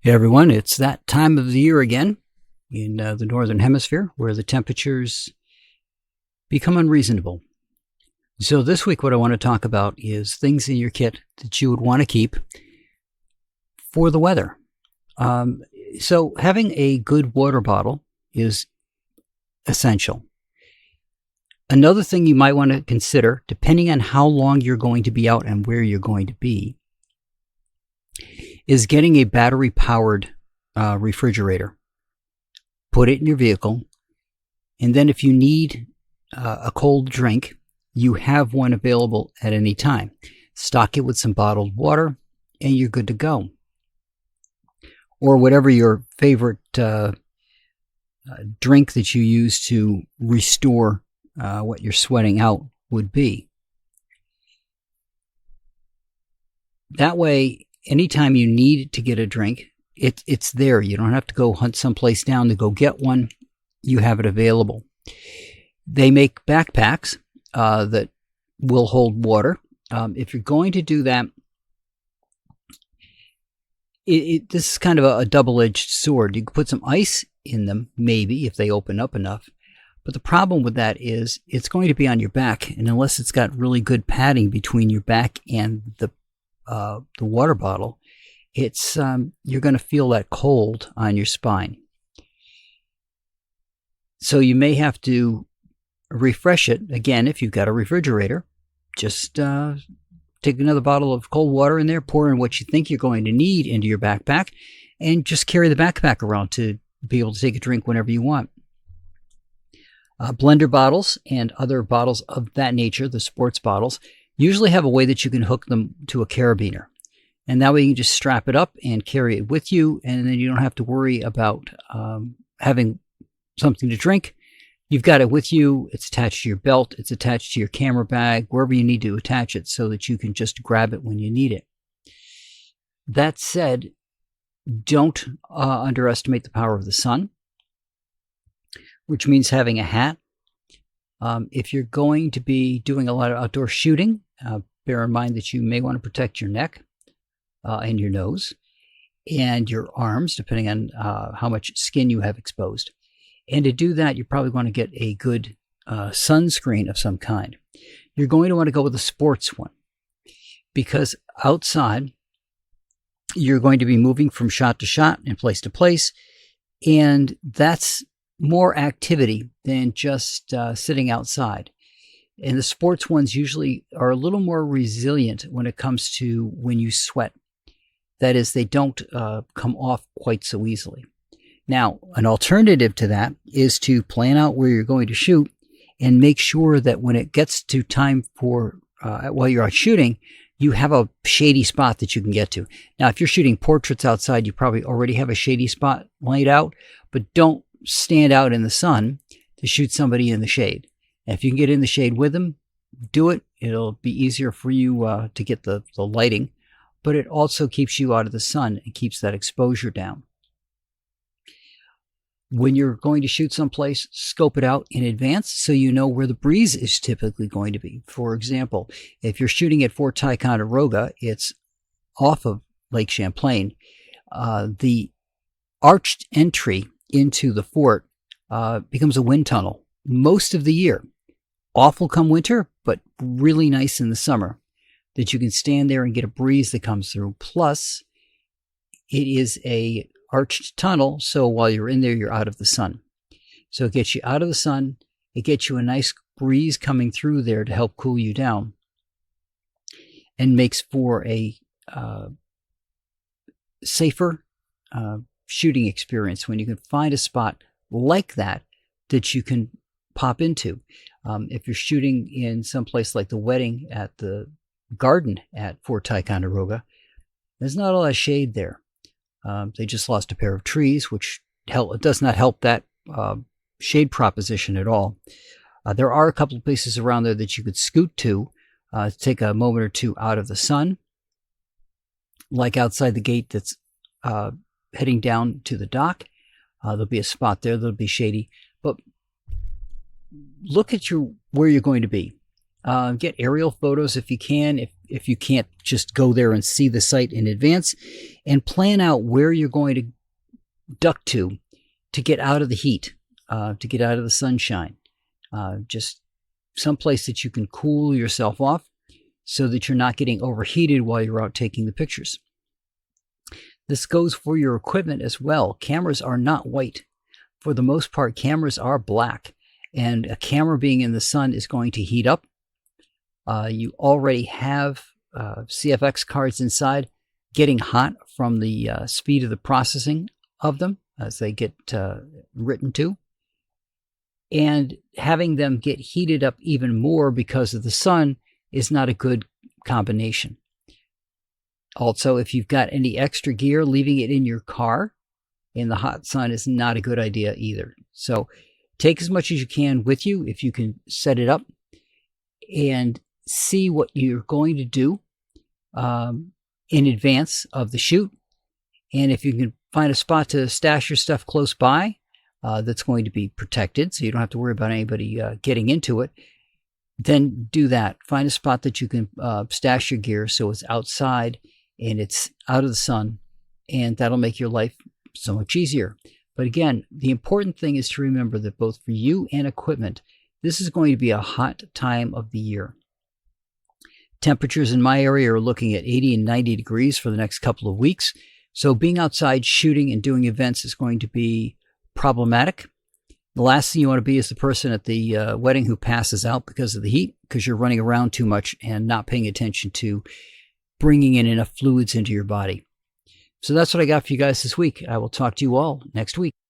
Hey everyone, it's that time of the year again in the Northern Hemisphere where the temperatures become unreasonable. So this week what I want to talk about is things in your kit that you would want to keep for the weather. So having a good water bottle is essential. Another thing you might want to consider, depending on how long you're going to be out and where you're going to be, is getting a battery-powered refrigerator. Put it in your vehicle, and then if you need a cold drink, you have one available at any time. Stock it with some bottled water, and you're good to go. Or whatever your favorite drink that you use to restore what you're sweating out would be. That way, anytime you need to get a drink, it's there. You don't have to go hunt someplace down to go get one. You have it available. They make backpacks that will hold water. If you're going to do that, this is kind of a double-edged sword. You can put some ice in them, maybe, if they open up enough. But the problem with that is it's going to be on your back, and unless it's got really good padding between your back and the water bottle, it's you're going to feel that cold on your spine. So you may have to refresh it again if you've got a refrigerator. Just take another bottle of cold water in there, pour in what you think you're going to need into your backpack, and just carry the backpack around to be able to take a drink whenever you want. Blender bottles and other bottles of that nature, the sports bottles, usually have a way that you can hook them to a carabiner. And that way you can just strap it up and carry it with you, and then you don't have to worry about having something to drink. You've got it with you. It's attached to your belt. It's attached to your camera bag, wherever you need to attach it so that you can just grab it when you need it. That said, don't underestimate the power of the sun, which means having a hat. If you're going to be doing a lot of outdoor shooting, bear in mind that you may want to protect your neck and your nose and your arms, depending on how much skin you have exposed. And to do that, you're probably going to get a good sunscreen of some kind. You're going to want to go with a sports one, because outside, you're going to be moving from shot to shot and place to place, and that's more activity than just sitting outside. And the sports ones usually are a little more resilient when it comes to when you sweat. That is, they don't come off quite so easily. Now, an alternative to that is to plan out where you're going to shoot and make sure that when it gets to time for, while you're out shooting, you have a shady spot that you can get to. Now, if you're shooting portraits outside, you probably already have a shady spot laid out, but don't stand out in the sun to shoot somebody in the shade. And if you can get in the shade with them, do it. It'll be easier for you to get the lighting, but it also keeps you out of the sun and keeps that exposure down. When you're going to shoot someplace, scope it out in advance so you know where the breeze is typically going to be. For example, if you're shooting at Fort Ticonderoga, it's off of Lake Champlain. The arched entry into the fort becomes a wind tunnel most of the year. Awful come winter, but really nice in the summer, that you can stand there and get a breeze that comes through. Plus, it is a arched tunnel, so while you're in there, you're out of the sun. So it gets you out of the sun. It gets you a nice breeze coming through there to help cool you down, and makes for a safer shooting experience when you can find a spot like that that you can pop into. If you're shooting in some place like the wedding at the garden at Fort Ticonderoga, there's not a lot of shade there. They just lost a pair of trees, which does not help that shade proposition at all. There are a couple of places around there that you could scoot to take a moment or two out of the sun, like outside the gate that's heading down to the dock. There'll be a spot there that'll be shady, but look at where you're going to be. Get aerial photos if you can. if you can't just go there and see the site in advance, and plan out where you're going to duck to get out of the heat, to get out of the sunshine. Just someplace that you can cool yourself off so that you're not getting overheated while you're out taking the pictures. This goes for your equipment as well. Cameras are not white. For the most part, cameras are black, and a camera being in the sun is going to heat up. You already have CFX cards inside getting hot from the speed of the processing of them as they get written to, and having them get heated up even more because of the sun is not a good combination. Also, if you've got any extra gear, leaving it in your car in the hot sun is not a good idea either. So take as much as you can with you if you can set it up, and see what you're going to do in advance of the shoot. And if you can find a spot to stash your stuff close by that's going to be protected, so you don't have to worry about anybody getting into it, then do that. Find a spot that you can stash your gear so it's outside and it's out of the sun, and that'll make your life so much easier. But again, the important thing is to remember that both for you and equipment, this is going to be a hot time of the year. Temperatures in my area are looking at 80 and 90 degrees for the next couple of weeks. So being outside shooting and doing events is going to be problematic. The last thing you want to be is the person at the wedding who passes out because of the heat, because you're running around too much and not paying attention to bringing in enough fluids into your body. So that's what I got for you guys this week. I will talk to you all next week.